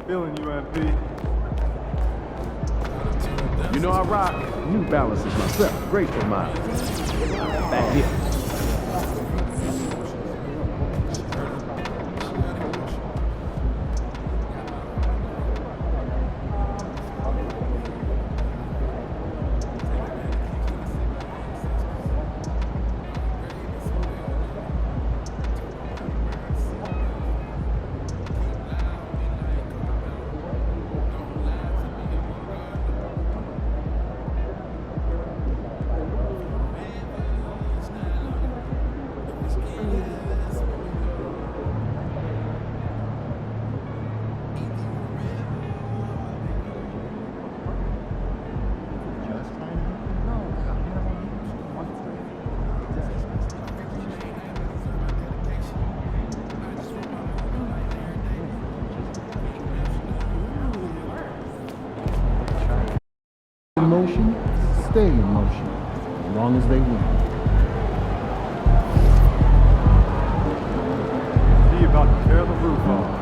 Feeling you, MP. You know I rock New Balances myself. Great for my back hip. In motion, stay in motion, as long as they win. He about to tear the roof off.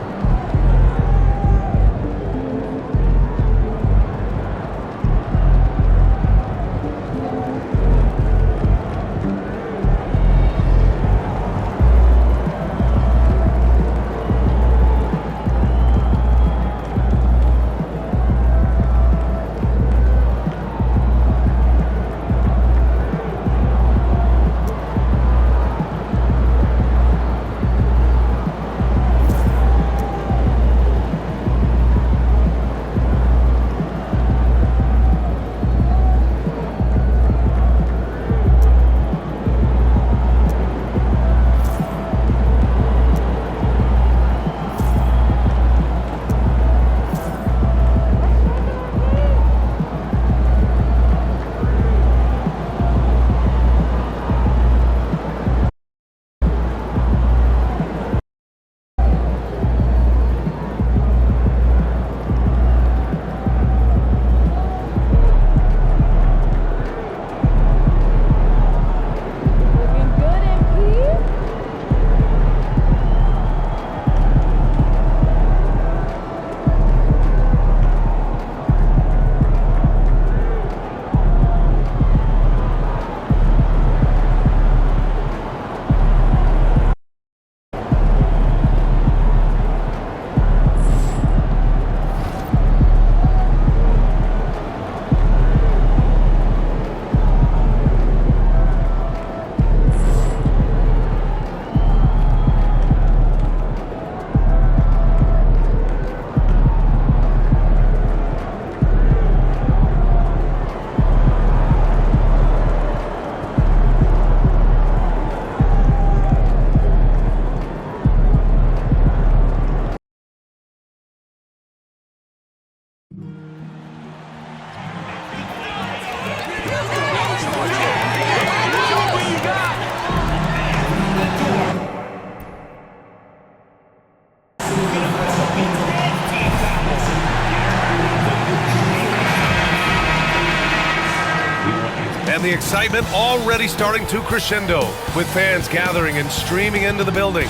And the excitement already starting to crescendo, with fans gathering and streaming into the building.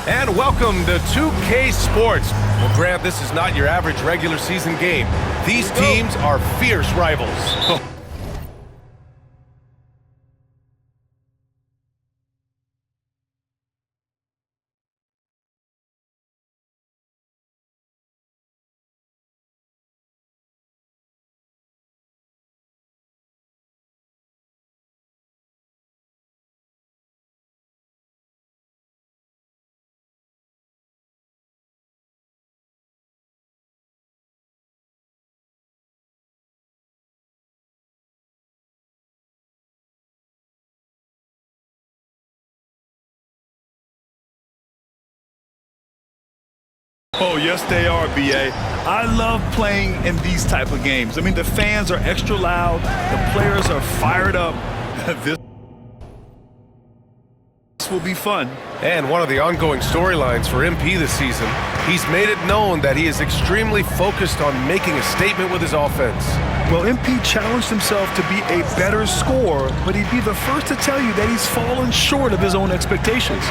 And welcome to 2K Sports. Well, Grant, this is not your average regular season game. These teams are fierce rivals. Oh, yes, they are, BA. I love playing in these type of games. I mean, the fans are extra loud. The players are fired up. This This will be fun. And one of the ongoing storylines for MP this season, he's made it known that he is extremely focused on making a statement with his offense. Well, MP challenged himself to be a better scorer, but he'd be the first to tell you that he's fallen short of his own expectations.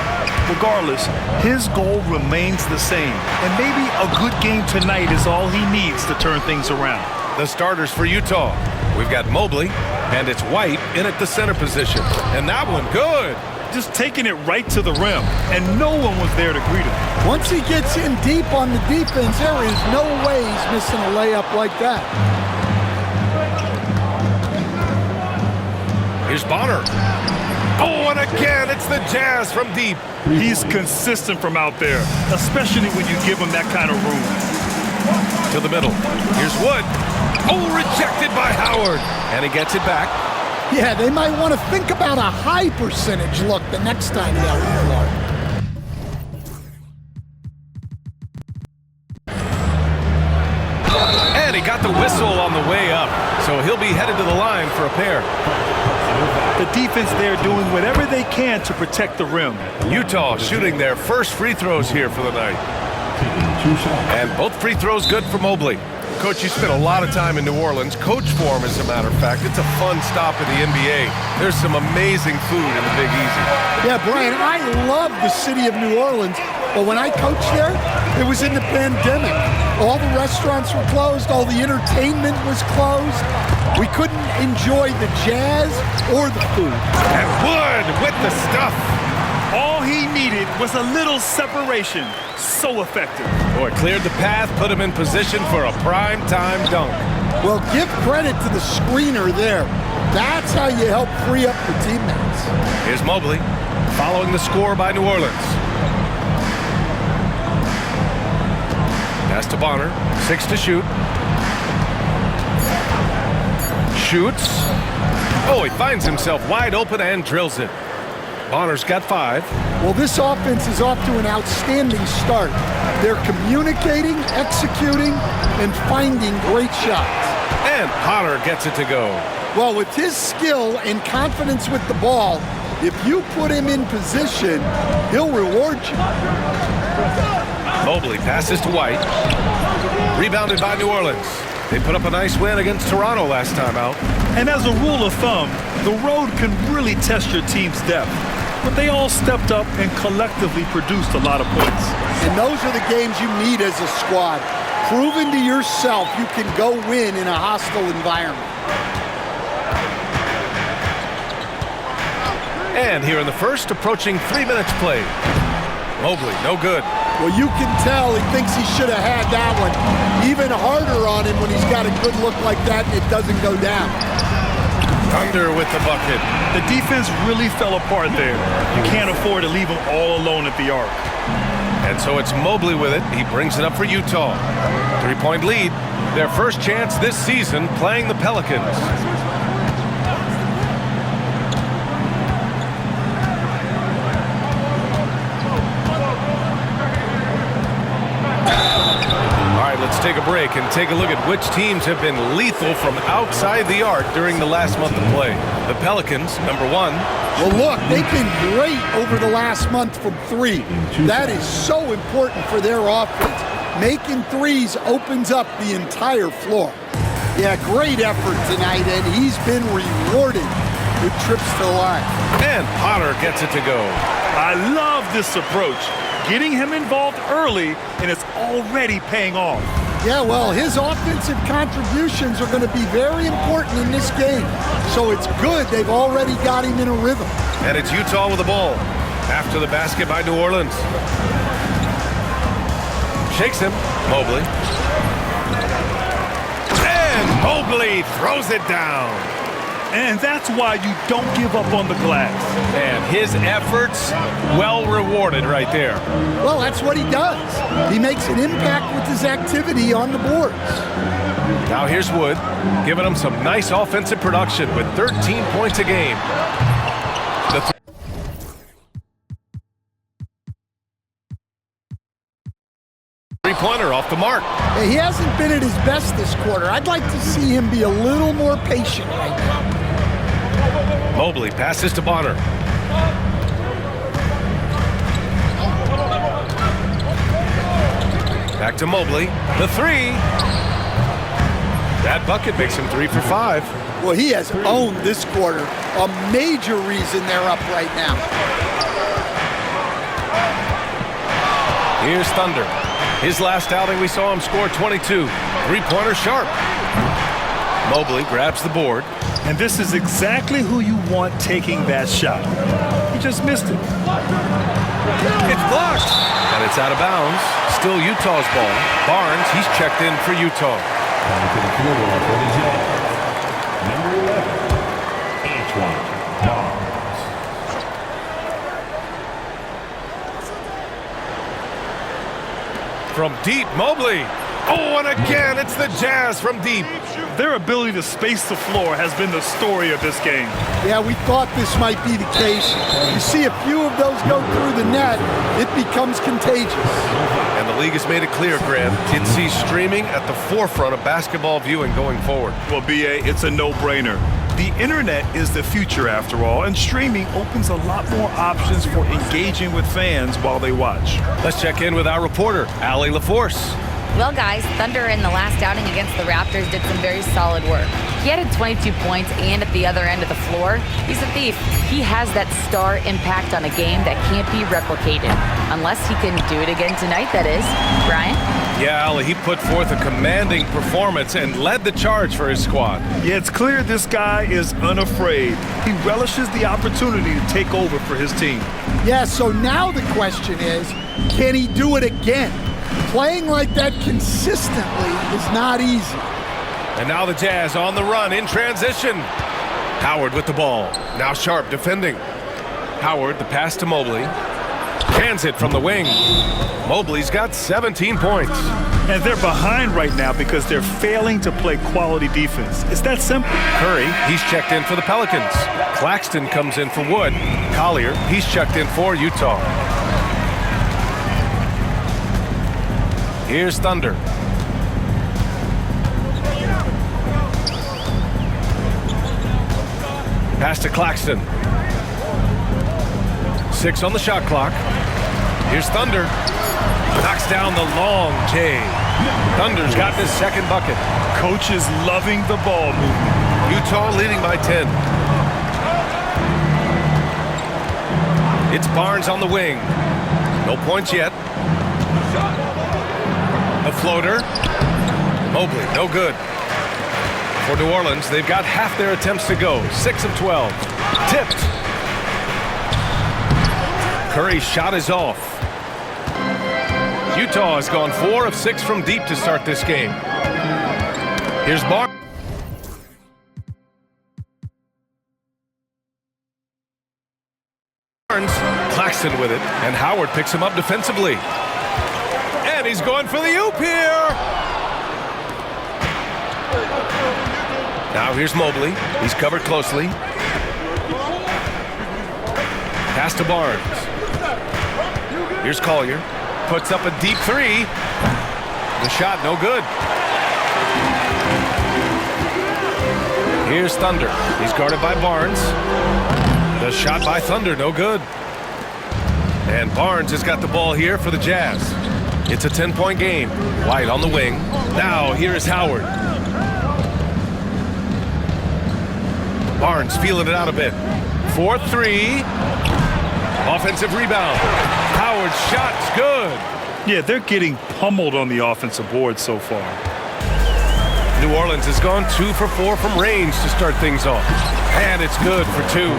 Regardless, his goal remains the same, and maybe a good game tonight is all he needs to turn things around. The starters for Utah. We've got Mobley, and it's White in at the center position. And that one, good. Just taking it right to the rim, and no one was there to greet him. Once he gets in deep on the defense, there is no way he's missing a layup like that. Here's Bonner. Oh, and again, it's the Jazz from deep. He's consistent from out there, especially when you give him that kind of room. To the middle. Here's Wood. Oh, rejected by Howard. And he gets it back. Yeah, they might want to think about a high percentage look the next time they're out there. And he got the whistle on the way up, so he'll be headed to the line for a pair. The defense there doing whatever they can to protect the rim. Utah shooting their first free throws here for the night. And both free throws good for Mobley. Coach, you spent a lot of time in New Orleans. Coach form, as a matter of fact. It's a fun stop in the NBA. There's some amazing food in the Big Easy. Yeah, Brian, I love the city of New Orleans, but when I coached there, it was in the pandemic. All the restaurants were closed, all the entertainment was closed. We couldn't enjoy the jazz or the food. And Wood with the stuff. All he needed was a little separation. So effective. Boy, cleared the path, put him in position for a prime-time dunk. Well, give credit to the screener there. That's how you help free up the teammates. Here's Mobley, following the score by New Orleans. Pass to Bonner, 6 to shoot. Shoots. Oh, he finds himself wide open and drills it. Bonner's got 5. Well, this offense is off to an outstanding start. They're communicating, executing, and finding great shots. And Potter gets it to go. Well, with his skill and confidence with the ball, if you put him in position, he'll reward you. Mobley passes to White. Rebounded by New Orleans. They put up a nice win against Toronto last time out. And as a rule of thumb, the road can really test your team's depth. But they all stepped up and collectively produced a lot of points. And those are the games you need as a squad. Proving to yourself you can go win in a hostile environment. And here in the first, approaching 3 minutes played. Mobley, no good. Well, you can tell he thinks he should have had that one. Even harder on him when he's got a good look like that and it doesn't go down. Thunder with the bucket. The defense really fell apart there. You can't afford to leave them all alone at the arc. And so it's Mobley with it. He brings it up for Utah. 3-point lead. Their first chance this season playing the Pelicans. Let's take a break and take a look at which teams have been lethal from outside the arc during the last month of play. The Pelicans, number 1. Well, look, they've been great over the last month from 3. That is so important for their offense. Making threes opens up the entire floor. Yeah, great effort tonight, and he's been rewarded with trips to the line. And Potter gets it to go. I love this approach. Getting him involved early, and it's already paying off. Yeah, well, his offensive contributions are going to be very important in this game. So it's good they've already got him in a rhythm. And it's Utah with the ball. After the basket by New Orleans. Shakes him. Mobley. And Mobley throws it down. And that's why you don't give up on the glass. And his efforts, well rewarded right there. Well, that's what he does. He makes an impact with his activity on the boards. Now here's Wood, giving him some nice offensive production with 13 points a game. The three-pointer off the mark. He hasn't been at his best this quarter. I'd like to see him be a little more patient right now. Mobley passes to Bonner. Back to Mobley. The three. That bucket makes him 3 for 5. Well, he has owned this quarter. A major reason they're up right now. Here's Thunder. His last outing, we saw him score 22. Three-pointer sharp. Mobley grabs the board. And this is exactly who you want taking that shot. He just missed it. It's blocked. And it's out of bounds. Still Utah's ball. Barnes, he's checked in for Utah. Number 11, Antoine Barnes. From deep, Mobley. Oh, and again, it's the Jazz from deep. Their ability to space the floor has been the story of this game. Yeah, we thought this might be the case. You see a few of those go through the net, it becomes contagious. And the league has made it clear, Graham. Kids see streaming at the forefront of basketball viewing going forward. Well, BA, it's a no-brainer. The internet is the future, after all, and streaming opens a lot more options for engaging with fans while they watch. Let's check in with our reporter, Allie LaForce. Well, guys, Thunder in the last outing against the Raptors did some very solid work. He added 22 points, and at the other end of the floor, he's a thief. He has that star impact on a game that can't be replicated. Unless he can do it again tonight, that is. Brian? Yeah, Allie, he put forth a commanding performance and led the charge for his squad. Yeah, it's clear this guy is unafraid. He relishes the opportunity to take over for his team. Yeah, so now the question is, can he do it again? Playing like that consistently is not easy. And now the Jazz on the run in transition. Howard with the ball. Now Sharp defending. Howard, the pass to Mobley. Hands it from the wing. Mobley's got 17 points. And they're behind right now because they're failing to play quality defense. It's that simple. Curry, he's checked in for the Pelicans. Claxton comes in for Wood. Collier, he's checked in for Utah. Here's Thunder. Pass to Claxton. 6 on the shot clock. Here's Thunder. Knocks down the long J. Thunder's gotten his second bucket. Coach is loving the ball movement. Utah leading by 10. It's Barnes on the wing. No points yet. A floater. Mobley, no good. For New Orleans, they've got half their attempts to go. 6 of 12. Tipped. Curry's shot is off. Utah has gone 4 of 6 from deep to start this game. Here's Barnes. Claxton with it, and Howard picks him up defensively. And he's going for the oop here. Now here's Mobley. He's covered closely. Pass to Barnes. Here's Collier. Puts up a deep three. The shot no good. Here's Thunder. He's guarded by Barnes. The shot by Thunder no good. And Barnes has got the ball here for the Jazz. It's a 10-point game. White on the wing. Now here is Howard. Barnes feeling it out a bit. 4-3. Offensive rebound. Howard's shot's good. Yeah, they're getting pummeled on the offensive board so far. New Orleans has gone 2 for 4 from range to start things off. And it's good for 2.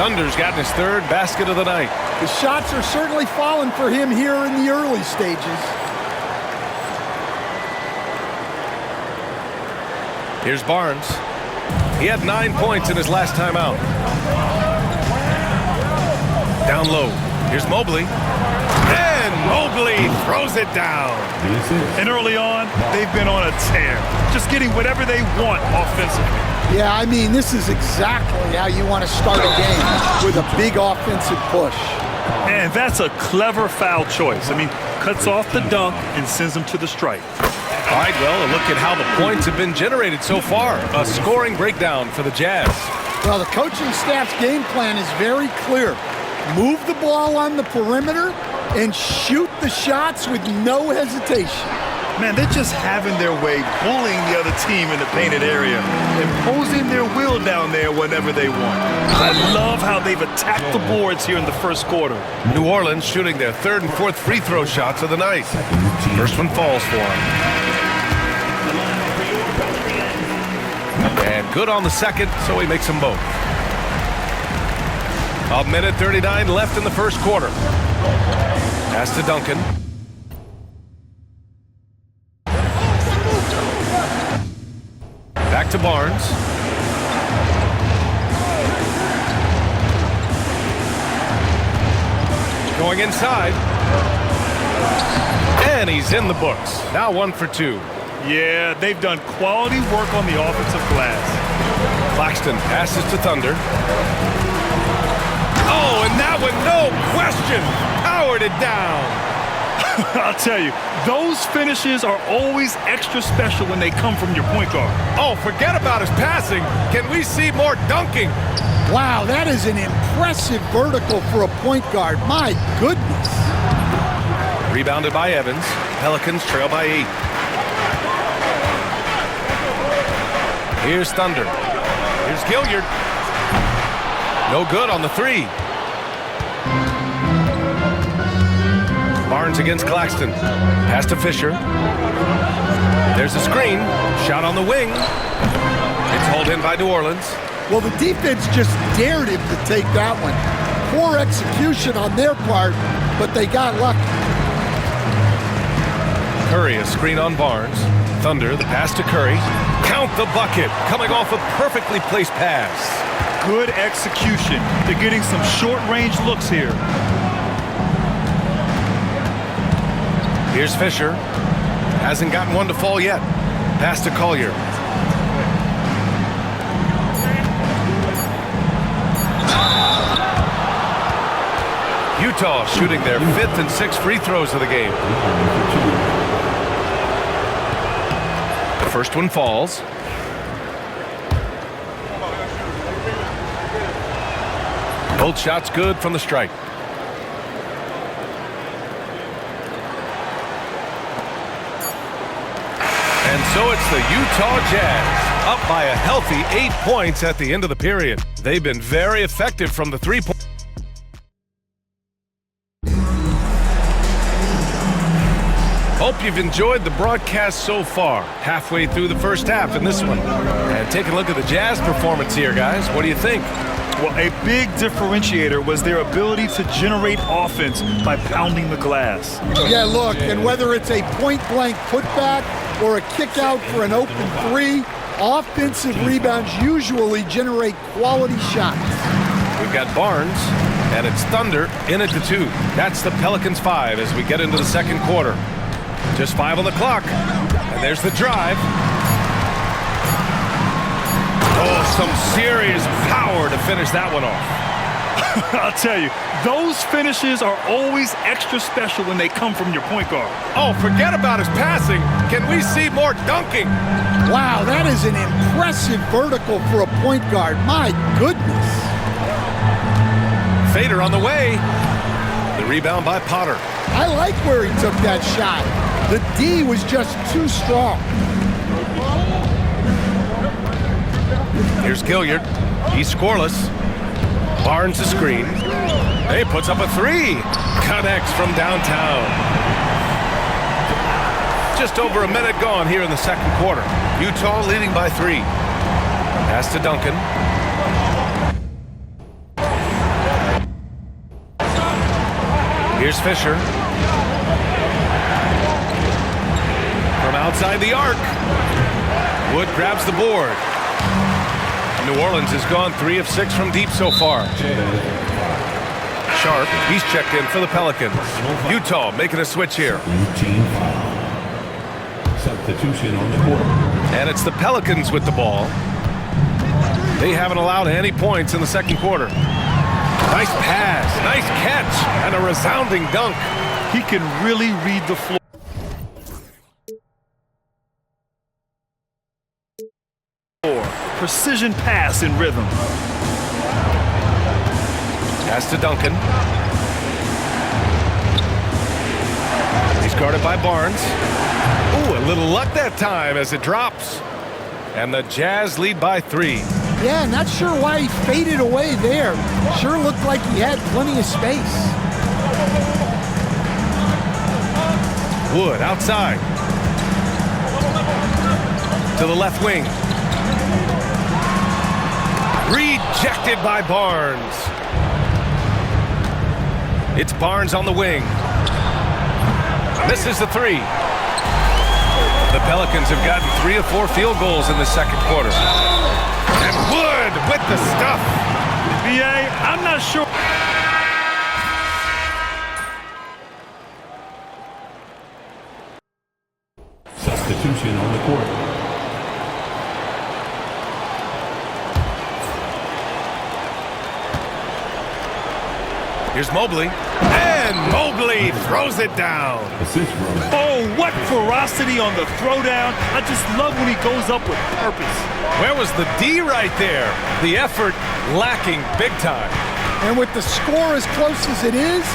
Thunder's gotten his third basket of the night. The shots are certainly falling for him here in the early stages. Here's Barnes. He had 9 points in his last time out. Down low. Here's Mobley. And Mobley throws it down. And early on, they've been on a tear. Just getting whatever they want offensively. Yeah, I mean, this is exactly how you want to start a game, with a big offensive push. And that's a clever foul choice. I mean, cuts off the dunk and sends them to the stripe. All right, well, a look at how the points have been generated so far. A scoring breakdown for the Jazz. Well, the coaching staff's game plan is very clear. Move the ball on the perimeter and shoot the shots with no hesitation. Man, they're just having their way, bullying the other team in the painted area, imposing their will down there whenever they want. I love how they've attacked the boards here in the first quarter. New Orleans shooting their third and fourth free throw shots of the night. First one falls for them. And good on the second, so he makes them both. 1:39 left in the first quarter. Pass to Duncan. Back to Barnes. Going inside. And he's in the books. Now 1 for 2. Yeah, they've done quality work on the offensive glass. Claxton passes to Thunder. Oh, and that one, no question, powered it down. I'll tell you, those finishes are always extra special when they come from your point guard. Oh, forget about his passing. Can we see more dunking? Wow, that is an impressive vertical for a point guard. My goodness. Rebounded by Evans. Pelicans trail by 8. Here's Thunder. Here's Gilliard. No good on the 3. Barnes against Claxton. Pass to Fisher. There's a screen. Shot on the wing. It's hauled in by New Orleans. Well, the defense just dared him to take that one. Poor execution on their part, but they got lucky. Curry, a screen on Barnes. Thunder, the pass to Curry. Count the bucket. Coming off a perfectly placed pass. Good execution. They're getting some short-range looks here. Here's Fisher. Hasn't gotten one to fall yet. Pass to Collier. Utah shooting their 5th and 6th free throws of the game. The first one falls. Both shots good from the strike. And so it's the Utah Jazz, up by a healthy 8 points at the end of the period. They've been very effective from the three-point. Hope you've enjoyed the broadcast so far. Halfway through the first half in this one. And take a look at the Jazz performance here, guys. What do you think? Well, a big differentiator was their ability to generate offense by pounding the glass. Yeah, look, and whether it's a point-blank putback or a kick out for an open 3, offensive rebounds usually generate quality shots. We've got Barnes, and it's Thunder in at the 2. That's the Pelicans 5 as we get into the second quarter. Just 5 on the clock, and there's the drive. Oh, some serious power to finish that one off. I'll tell you, those finishes are always extra special when they come from your point guard. Oh, forget about his passing. Can we see more dunking? Wow, that is an impressive vertical for a point guard. My goodness. Fader on the way. The rebound by Potter. I like where he took that shot. The D was just too strong. Here's Gilliard. He's scoreless. Barnes the screen. He puts up a 3. Connects from downtown. Just over a minute gone here in the second quarter. Utah leading by 3. Pass to Duncan. Here's Fisher. From outside the arc. Wood grabs the board. New Orleans has gone 3 of 6 from deep so far. Sharp, he's checked in for the Pelicans. Utah making a switch here. Routine foul. Substitution on the court. And it's the Pelicans with the ball. They haven't allowed any points in the second quarter. Nice pass, nice catch, and a resounding dunk. He can really read the floor. Precision pass in rhythm. Pass to Duncan. guarded by Barnes. Ooh, a little luck that time as it drops. And the Jazz lead by 3. Yeah, not sure why he faded away there. Sure looked like he had plenty of space. Wood outside. To the left wing. Rejected by Barnes. It's Barnes on the wing. Misses the 3. The Pelicans have gotten 3 of 4 field goals in the second quarter. And Wood with the stuff. BA, I'm not sure. Substitution on the court. Here's Mobley. And Mobley throws it down. Assist row. Oh, what ferocity on the throwdown. I just love when he goes up with purpose. Where was the D right there? The effort lacking big time. And with the score as close as it is,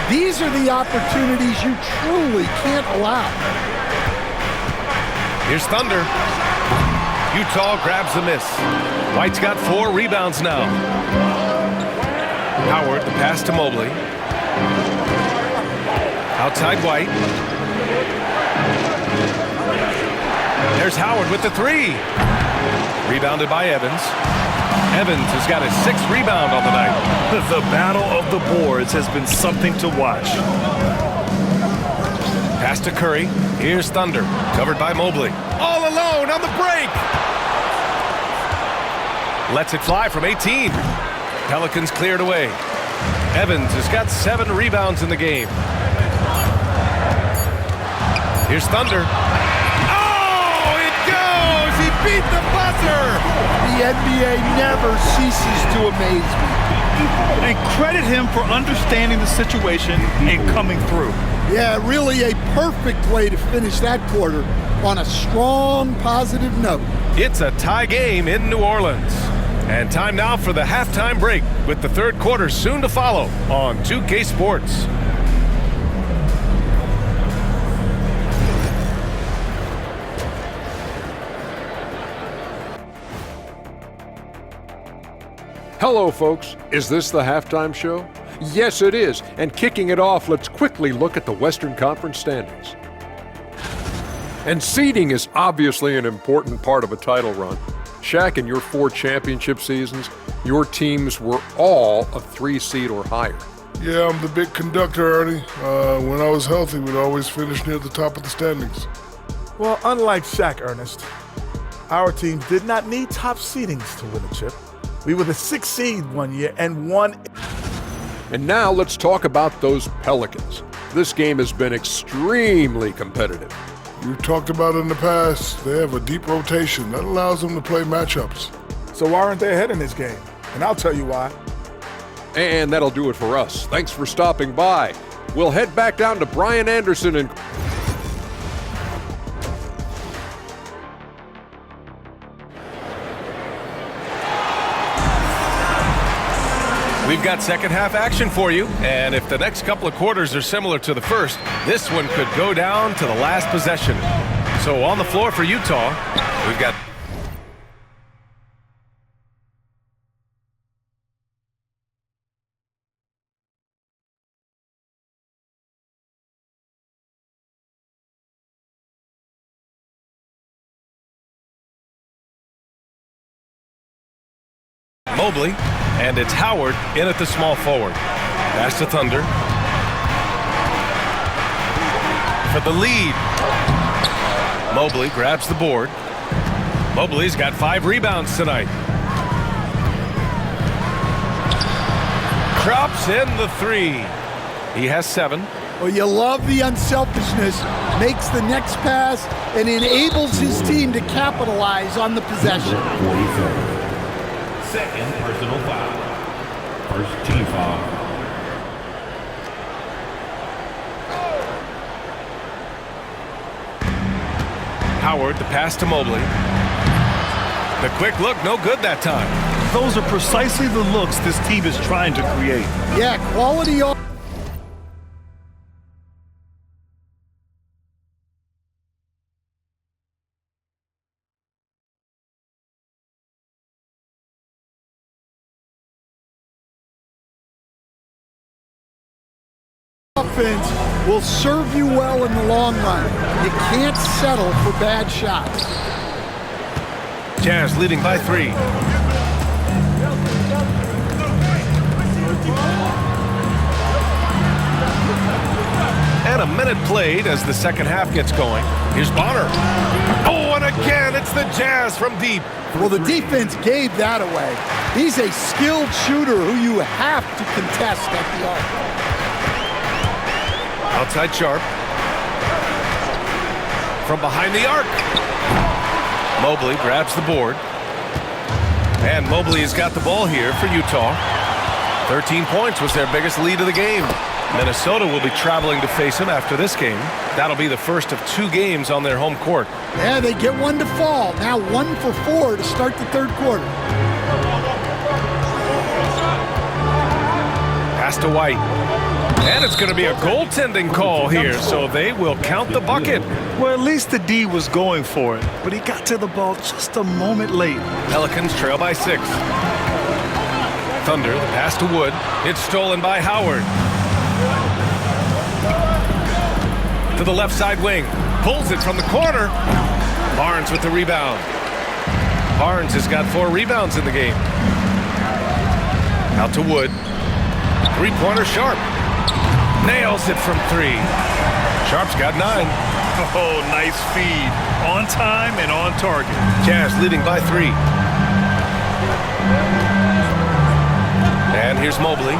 these are the opportunities you truly can't allow. Here's Thunder. Utah grabs the miss. White's got 4 rebounds now. Howard, the pass to Mobley. Outside White. There's Howard with the 3. Rebounded by Evans. Evans has got his 6th rebound on the night. The battle of the boards has been something to watch. Pass to Curry. Here's Thunder. Covered by Mobley. All alone on the break. Lets it fly from 18. Pelicans cleared away. Evans has got 7 rebounds in the game. Here's Thunder. Oh, it goes! He beat the buzzer! The NBA never ceases to amaze me. And credit him for understanding the situation and coming through. Yeah, really a perfect way to finish that quarter on a strong, positive note. It's a tie game in New Orleans. And time now for the halftime break with the third quarter soon to follow on 2K Sports. Hello, folks. Is this the halftime show? Yes, it is. And kicking it off, let's quickly look at the Western Conference standings. And seeding is obviously an important part of a title run. Shaq, in your 4 championship seasons, your teams were all a 3 seed or higher. Yeah, I'm the big conductor, Ernie. When I was healthy, we'd always finish near the top of the standings. Well, unlike Shaq, Ernest, our team did not need top seedings to win a chip. We were the 6th seed one year and won. And now let's talk about those Pelicans. This game has been extremely competitive. You've talked about it in the past. They have a deep rotation that allows them to play matchups. So why aren't they ahead in this game? And I'll tell you why. And that'll do it for us. Thanks for stopping by. We'll head back down to Brian Anderson and... We've got second half action for you, and if the next couple of quarters are similar to the first, this one could go down to the last possession. So on the floor for Utah, we've got Mobley, and it's Howard in at the small forward. Pass to Thunder. For the lead. Mobley grabs the board. Mobley's got 5 rebounds tonight. Drops in the 3. He has 7. Well, you love the unselfishness, makes the next pass, and enables his team to capitalize on the possession. 43rd. Second personal foul. First team foul. Howard, the pass to Mobley. The quick look, no good that time. Those are precisely the looks this team is trying to create. Yeah, quality defense will serve you well in the long run. You can't settle for bad shots. Jazz leading by 3. And a minute played as the second half gets going. Here's Bonner. Oh, and again, it's the Jazz from deep. Well, the defense gave that away. He's a skilled shooter who you have to contest at the arc. Outside Sharp. From behind the arc. Mobley grabs the board. And Mobley has got the ball here for Utah. 13 points was their biggest lead of the game. Minnesota will be traveling to face him after this game. That'll be the first of 2 games on their home court. Yeah, they get one to fall. Now 1 for 4 to start the third quarter. Pass to White. And it's going to be a goaltending call here, so they will count the bucket. Well, at least the D was going for it, but he got to the ball just a moment late. Pelicans trail by 6. Thunder, the pass to Wood. It's stolen by Howard. To the left side wing. Pulls it from the corner. Barnes with the rebound. Barnes has got 4 rebounds in the game. Out to Wood. 3-pointer Sharp. Nails it from 3. Sharp's got 9. Oh, nice feed. On time and on target. Jazz leading by 3. And here's Mobley.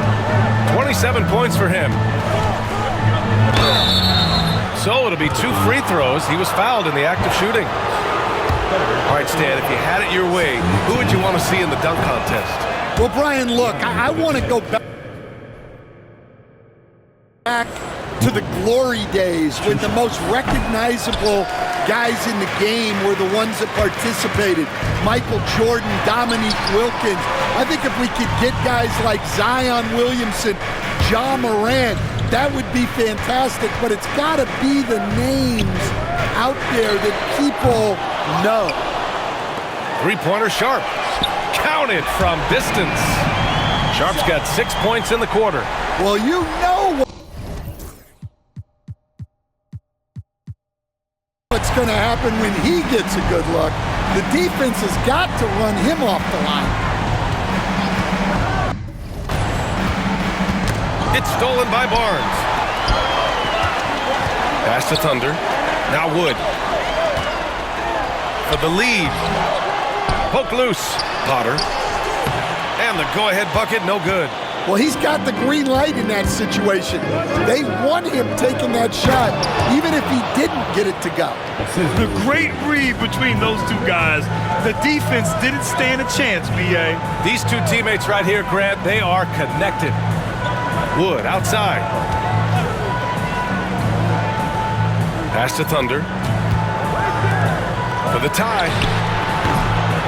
27 points for him. So it'll be 2 free throws. He was fouled in the act of shooting. All right, Stan, if you had it your way, who would you want to see in the dunk contest? Well, Brian, look, I want to go back to the glory days when the most recognizable guys in the game were the ones that participated. Michael Jordan, Dominique Wilkins. I think if we could get guys like Zion Williamson, Ja Morant, that would be fantastic, but it's got to be the names out there that people know. 3-pointer Sharp. Counted from distance. Sharp's got 6 points in the quarter. Well, you know what's going to happen when he gets a good look. The defense has got to run him off the line. It's stolen by Barnes. Pass to Thunder. Now Wood. For the lead. Poke loose. Potter. And the go-ahead bucket, no good. Well, he's got the green light in that situation. They want him taking that shot, even if he didn't get it to go. The great read between those 2 guys. The defense didn't stand a chance, B.A. These 2 teammates right here, Grant, they are connected. Wood outside. Pass to Thunder. For the tie.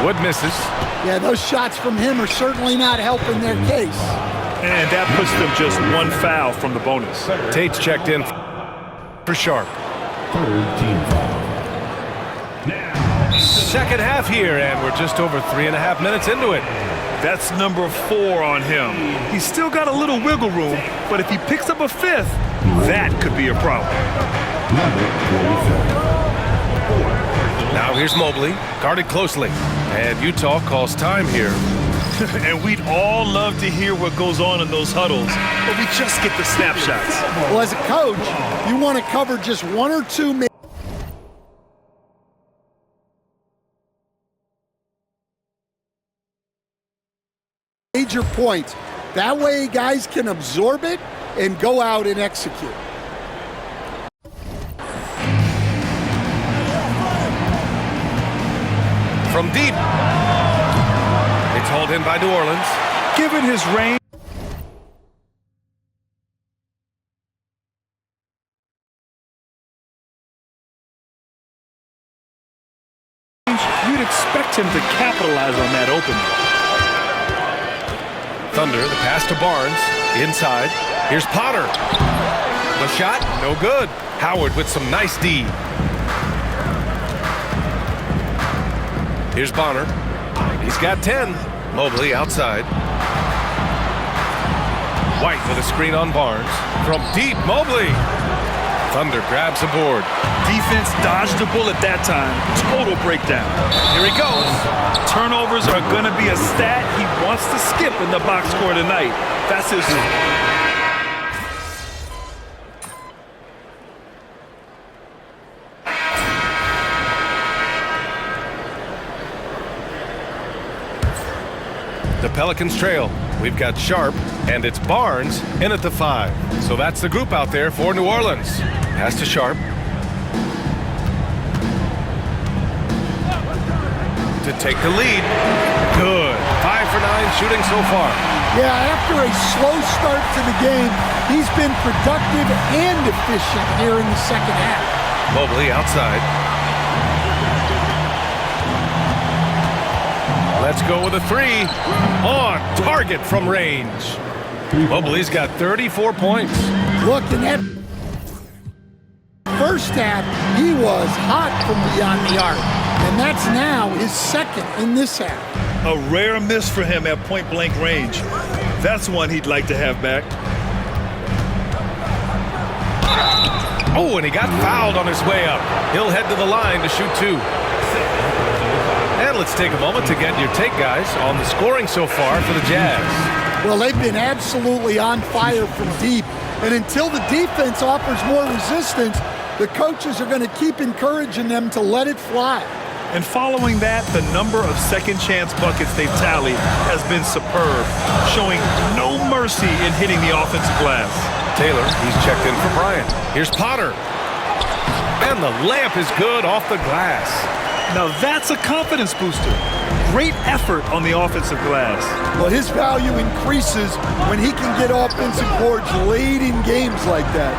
Wood misses. Yeah, those shots from him are certainly not helping their case. And that puts them just 1 foul from the bonus. Tate's checked in for Sharp. 3rd team foul. Second half here, and we're just over 3.5 minutes into it. That's number 4 on him. He's still got a little wiggle room, but if he picks up a 5th, that could be a problem. Number 44. Now here's Mobley, guarded closely. And Utah calls time here. And we'd all love to hear what goes on in those huddles, but we just get the snapshots. Well, as a coach, you want to cover just 1 or 2 major points. That way guys can absorb it and go out and execute. From deep. It's hauled in by New Orleans. Given his range, you'd expect him to capitalize on that opening. Thunder, the pass to Barnes. Inside. Here's Potter. The shot, no good. Howard with some nice D. Here's Bonner. He's got 10. Mobley outside. White with a screen on Barnes. From deep, Mobley. Thunder grabs the board. Defense dodged the bullet that time. Total breakdown. Here he goes. Turnovers are going to be a stat he wants to skip in the box score tonight. That's his... The Pelicans trail. We've got Sharp, and it's Barnes in at the 5. So that's the group out there for New Orleans. Pass to Sharp. To take the lead. Good. 5 for 9 shooting so far. Yeah, after a slow start to the game, he's been productive and efficient here in the second half. Mobley outside. Let's go with a 3. On target from range. Mobley's got 34 points. Look, in that first half, he was hot from beyond the arc. And that's now his second in this half. A rare miss for him at point-blank range. That's one he'd like to have back. Oh, and he got fouled on his way up. He'll head to the line to shoot 2. And let's take a moment to get your take, guys, on the scoring so far for the Jazz. Well, they've been absolutely on fire from deep. And until the defense offers more resistance, the coaches are going to keep encouraging them to let it fly. And following that, the number of second-chance buckets they've tallied has been superb, showing no mercy in hitting the offensive glass. Taylor, he's checked in for Bryant. Here's Potter. And the layup is good off the glass. Now that's a confidence booster. Great effort on the offensive glass. Well, his value increases when he can get offensive boards late in games like that.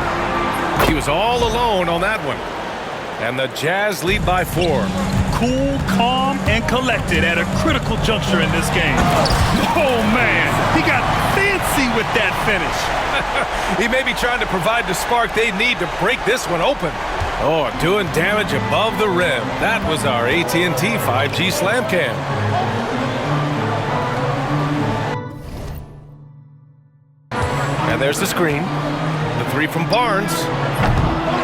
He was all alone on that one. And the Jazz lead by 4. Cool, calm, and collected at a critical juncture in this game. Oh, man, he got fancy with that finish. He may be trying to provide the spark they need to break this one open. Oh, doing damage above the rim. That was our AT&T 5G Slam Cam. And there's the screen. The 3 from Barnes.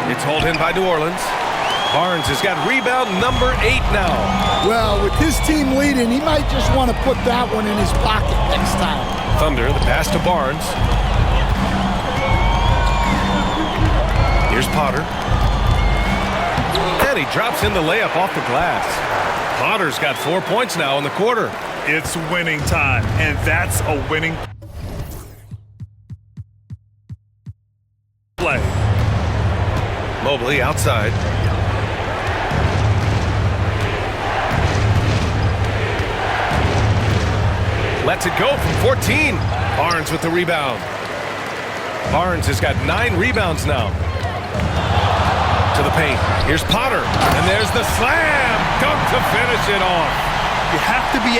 It's hauled in by New Orleans. Barnes has got rebound number 8 now. Well, with his team leading, he might just want to put that one in his pocket next time. Thunder, the pass to Barnes. Here's Potter. And he drops in the layup off the glass. Potter's got 4 points now in the quarter. It's winning time, and that's a winning play. Mobley outside. Lets it go from 14. Barnes with the rebound. Barnes has got 9 rebounds now. To the paint. Here's Potter. And there's the slam. Dunk to finish it off. You have to be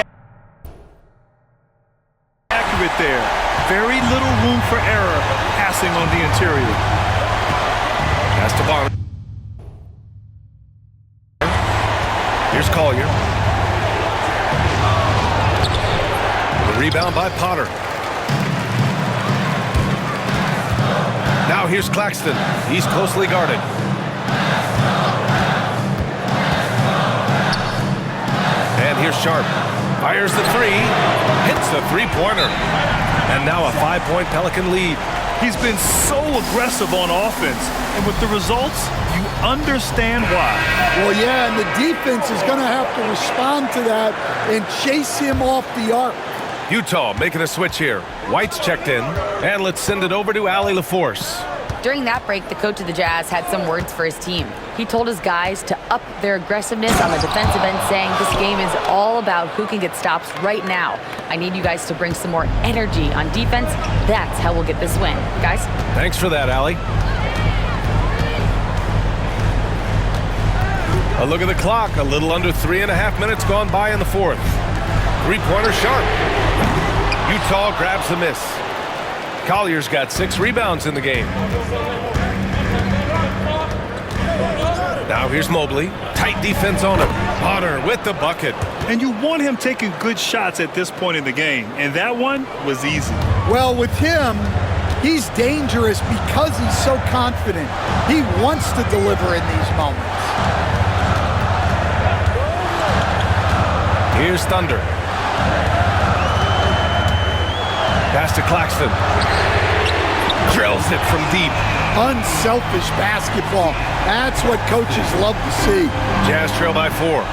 accurate there. Very little room for error passing on the interior. Pass to Barnes. Here's Collier. The rebound by Potter. Now here's Claxton. He's closely guarded. And here's Sharp. Fires the 3. Hits the 3-pointer. And now a 5-point Pelican lead. He's been so aggressive on offense. And with the results, you understand why. Well, yeah, and the defense is going to have to respond to that and chase him off the arc. Utah making a switch here. White's checked in. And let's send it over to Allie LaForce. During that break, the coach of the Jazz had some words for his team. He told his guys to up their aggressiveness on the defensive end, saying this game is all about who can get stops right now. I need you guys to bring some more energy on defense. That's how we'll get this win. Guys? Thanks for that, Allie. A look at the clock. A little under 3.5 minutes gone by in the 4th. 3-pointer Sharp. Utah grabs the miss. Collier's got 6 rebounds in the game. Now here's Mobley. Tight defense on him. Potter with the bucket. And you want him taking good shots at this point in the game. And that one was easy. Well, with him, He's dangerous because he's so confident. He wants to deliver in these moments. Here's Thunder. Pass to Claxton. Drills it from deep. Unselfish basketball. That's what coaches love to see. Jazz trail by 4.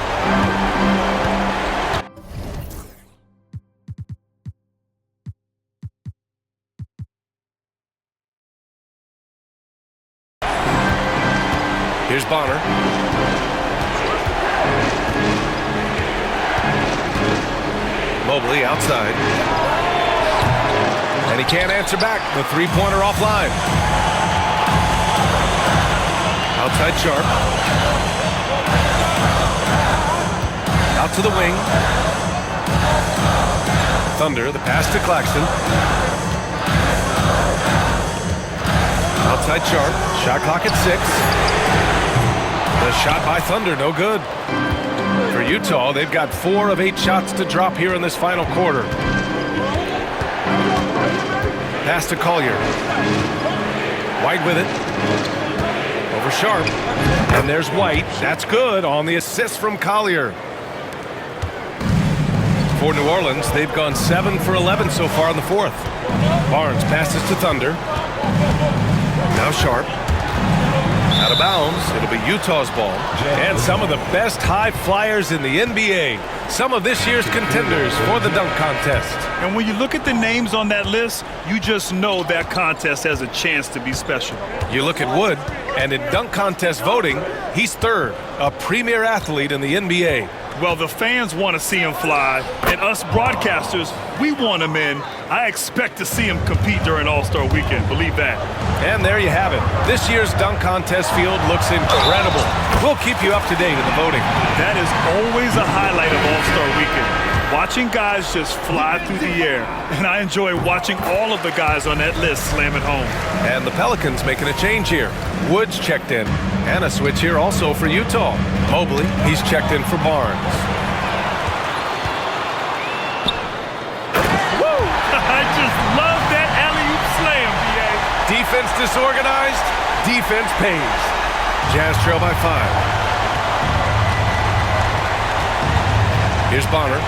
Here's Bonner. Mobley outside. And he can't answer back. The three-pointer offline. Outside Sharp. Out to the wing. Thunder, the pass to Claxton. Outside Sharp. Shot clock at 6. The shot by Thunder, no good. For Utah, they've got 4 of 8 shots to drop here in this final quarter. Pass to Collier. White with it. Over Sharp. And there's White. That's good on the assist from Collier. For New Orleans, they've gone 7 for 11 so far in the 4th. Barnes passes to Thunder. Now Sharp. Out of bounds. It'll be Utah's ball. And some of the best high flyers in the NBA. Some of this year's contenders for the dunk contest. And when you look at the names on that list, you just know that contest has a chance to be special. You look at Wood, and in dunk contest voting, he's 3rd, a premier athlete in the NBA. Well, the fans want to see him fly, and us broadcasters, we want him in. I expect to see him compete during All-Star Weekend, believe that. And there you have it. This year's dunk contest field looks incredible. We'll keep you up to date in the voting. That is always a highlight of All-Star Weekend. Watching guys just fly through the air. And I enjoy watching all of the guys on that list slam it home. And the Pelicans making a change here. Woods checked in. And a switch here also for Utah. Mobley, he's checked in for Barnes. Woo! I just love that alley-oop slam, B.A. Defense disorganized, defense pays. Jazz trail by 5. Here's Bonner.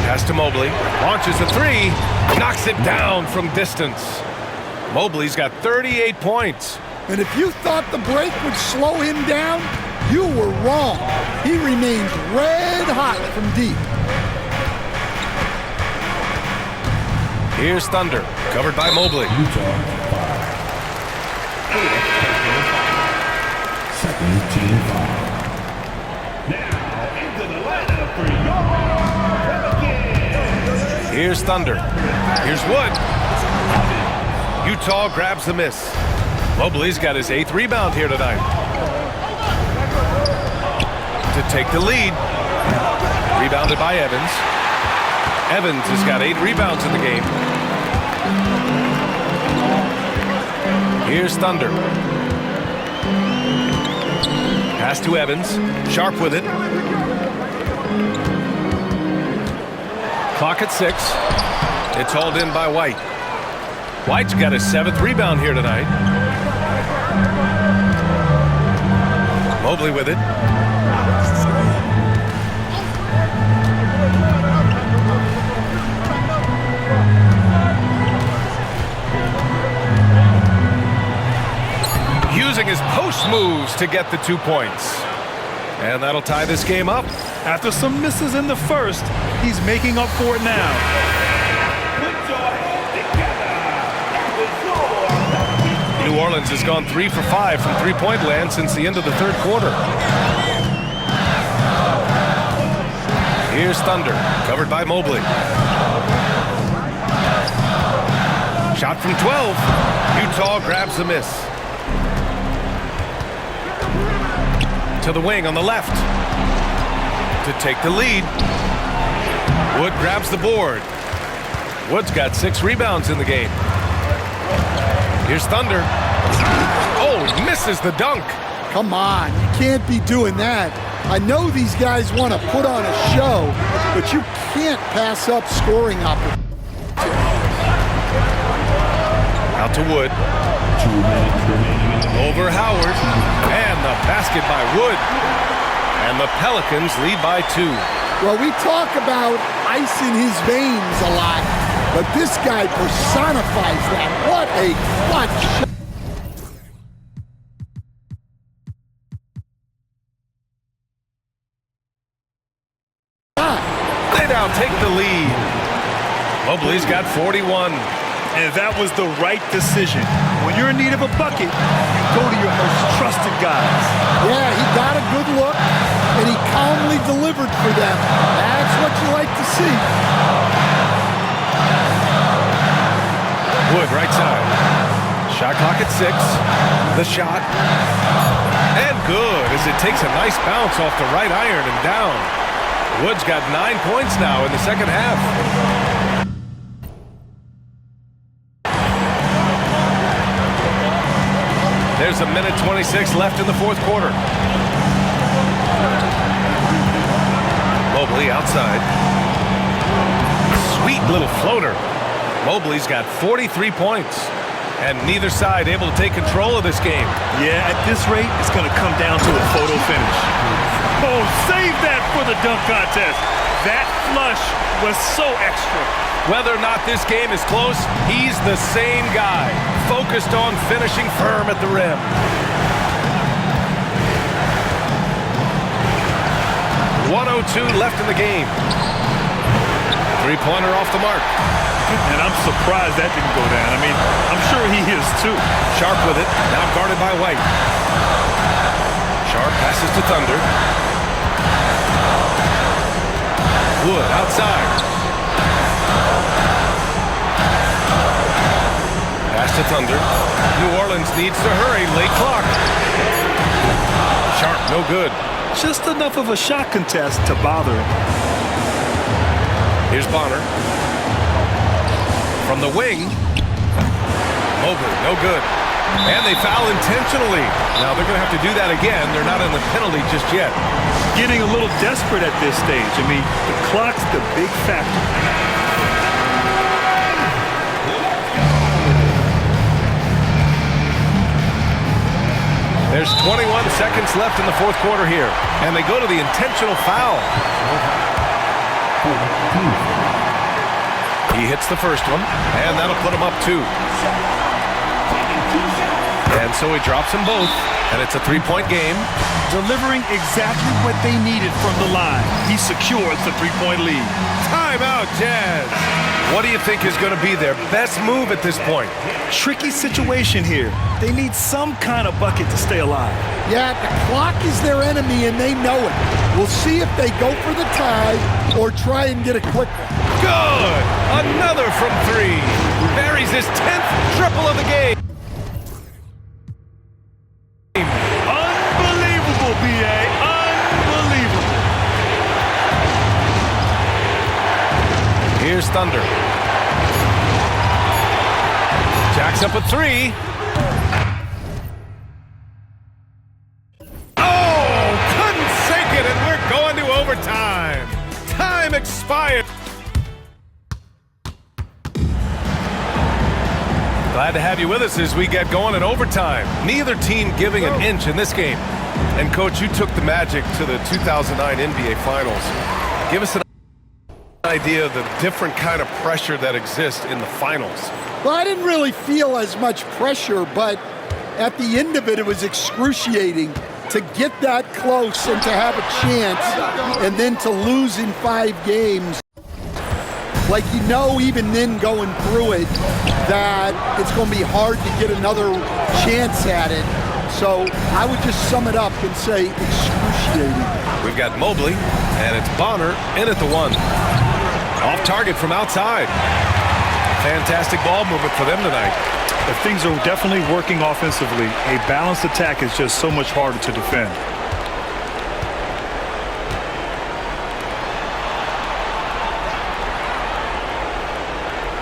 Pass to Mobley. Launches a 3. Knocks it down from distance. Mobley's got 38 points. And if you thought the break would slow him down, you were wrong. He remains red hot from deep. Here's Thunder. Covered by Mobley. Utah. Second team foul. Now into the lineup for your Pelicans. Here's Thunder. Here's Wood. Utah grabs the miss. Mobley's got his 8th rebound here tonight. To take the lead. Rebounded by Evans. Evans has got 8 rebounds in the game. Here's Thunder. Pass to Evans. Sharp with it. Clock at 6. It's hauled in by White. White's got his 7th rebound here tonight. Mobley with it. Using his post moves to get the 2 points. And that'll tie this game up. After some misses in the first, he's making up for it now. New Orleans has gone 3 for 5 from three-point land since the end of the 3rd quarter. Here's Thunder, covered by Mobley. Shot from 12. Utah grabs the miss. To the wing on the left. To take the lead. Wood grabs the board. Wood's got 6 rebounds in the game. Here's Thunder. Oh, misses the dunk. Come on, you can't be doing that. I know these guys want to put on a show, but you can't pass up scoring opportunities. Out to Wood. 2 minutes remaining. Over Howard. And the basket by Wood. And the Pelicans lead by 2. Well, we talk about ice in his veins a lot, but this guy personifies that. What a clutch shot. They now take the lead. Mobley's got 41. And that was the right decision. When you're in need of a bucket, you go to your most trusted guys. Yeah, he got a good look, and he calmly delivered for them. That's what you like to see. Wood, right side. Shot clock at 6. The shot. And good, as it takes a nice bounce off the right iron and down. Wood's got 9 points now in the second half. There's a minute 26 left in the fourth quarter. Mobley outside. Sweet little floater. Mobley's got 43 points. And neither side able to take control of this game. Yeah, at this rate, it's going to come down to a photo finish. Oh, save that for the dunk contest. That flush was so extra. Whether or not this game is close, he's the same guy, focused on finishing firm at the rim. .102 left in the game. Three-pointer off the mark. And I'm surprised that didn't go down. I mean, I'm sure he is too. Sharp with it, now guarded by White. Sharp passes to Thunder. Wood outside. Pass to Thunder. New Orleans needs to hurry. Late clock. Sharp, no good. Just enough of a shot contest to bother him. Here's Bonner. From the wing. Mobley, no good. And they foul intentionally. Now they're going to have to do that again. They're not in the penalty just yet. Getting a little desperate at this stage. I mean, the clock's the big factor. There's 21 seconds left in the fourth quarter here. And they go to the intentional foul. He hits the first one, and that'll put him up 2. And so he drops them both, and it's a 3-point game. Delivering exactly what they needed from the line. He secures the 3-point lead. Timeout, Jazz. What do you think is going to be their best move at this point? Tricky situation here. They need some kind of bucket to stay alive. Yeah, the clock is their enemy, and they know it. We'll see if they go for the tie or try and get a quick one. Good! Another from 3. Buries his 10th triple of the game. Unbelievable, B.A. Unbelievable. Here's Thunder. Jacks up a 3. Oh, couldn't sink it, and we're going to overtime. Time expired. Glad to have you with us as we get going in overtime. Neither team giving an inch in this game. And, Coach, you took the Magic to the 2009 NBA Finals. Give us an idea of the different kind of pressure that exists in the finals. Well, I didn't really feel as much pressure, but at the end of it, it was excruciating to get that close and to have a chance and then to lose in 5 games. Like, you know, even then going through it, that it's going to be hard to get another chance at it. So I would just sum it up and say excruciating. We've got Mobley, and it's Bonner in at the 1. Off target from outside. Fantastic ball movement for them tonight. If things are definitely working offensively, a balanced attack is just so much harder to defend.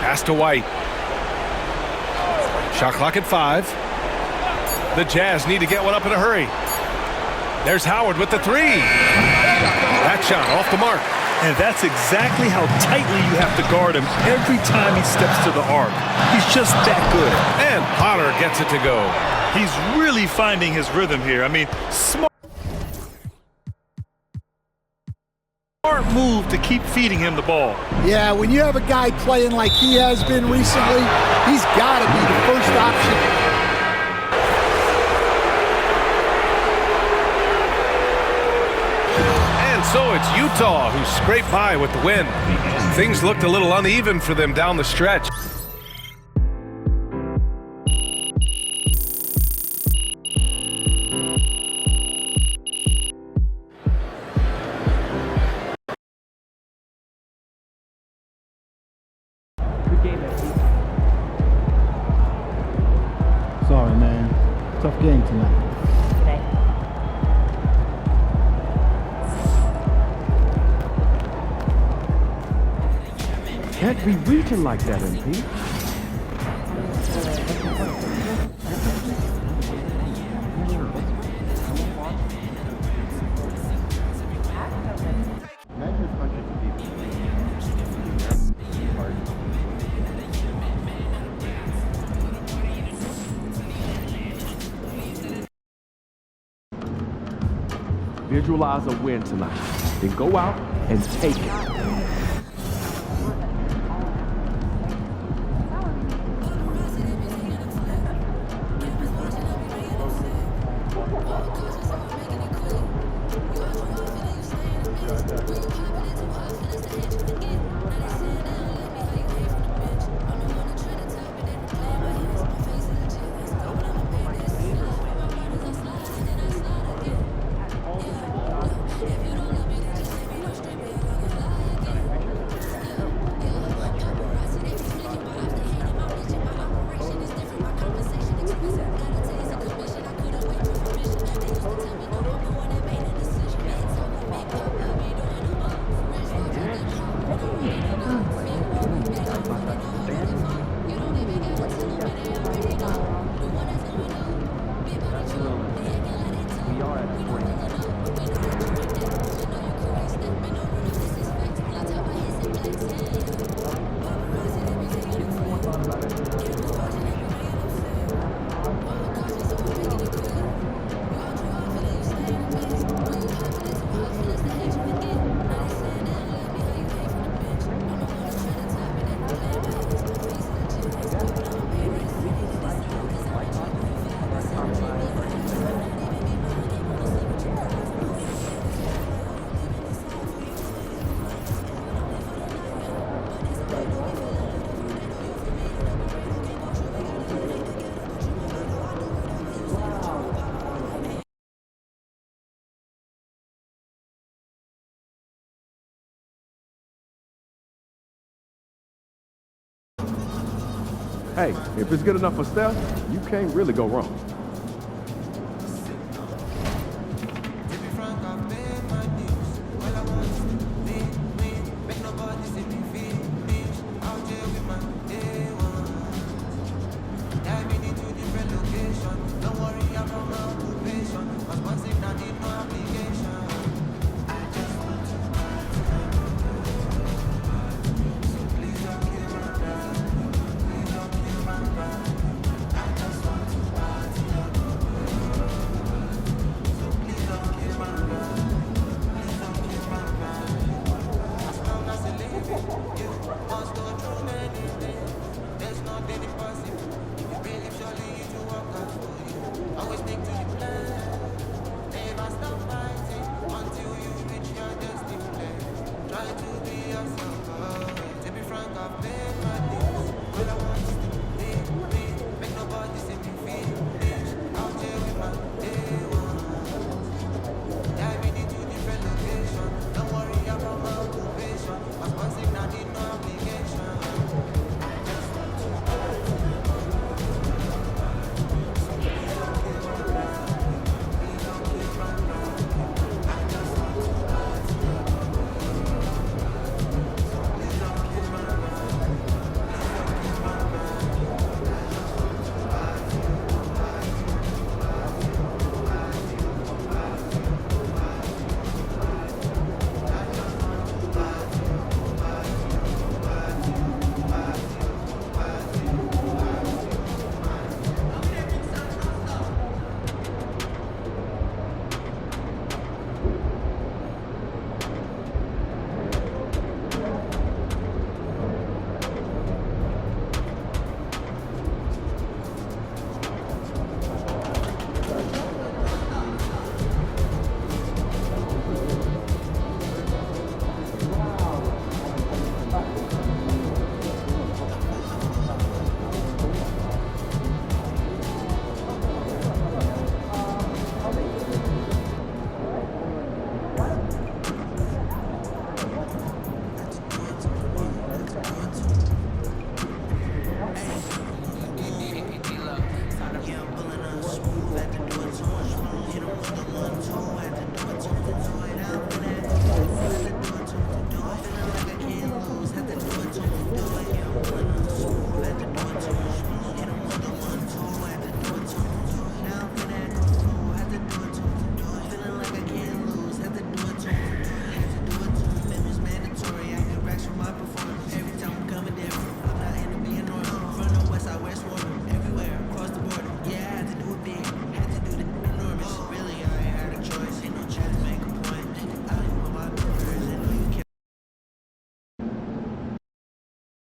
Pass to White. Shot clock at 5. The Jazz need to get one up in a hurry. There's Howard with the three. That shot off the mark. And that's exactly how tightly you have to guard him every time he steps to the arc. He's just that good. And Potter gets it to go. He's really finding his rhythm here. I mean, smart move to keep feeding him the ball. Yeah, when you have a guy playing like he has been recently, he's got to be the first option. So it's Utah who scraped by with the win. Things looked a little uneven for them down the stretch. Sorry, man. Tough game tonight. Can't be reaching like that, MP. Visualize a win tonight. Then go out and take it. Hey, if it's good enough for Steph, you can't really go wrong. Try to be yourself.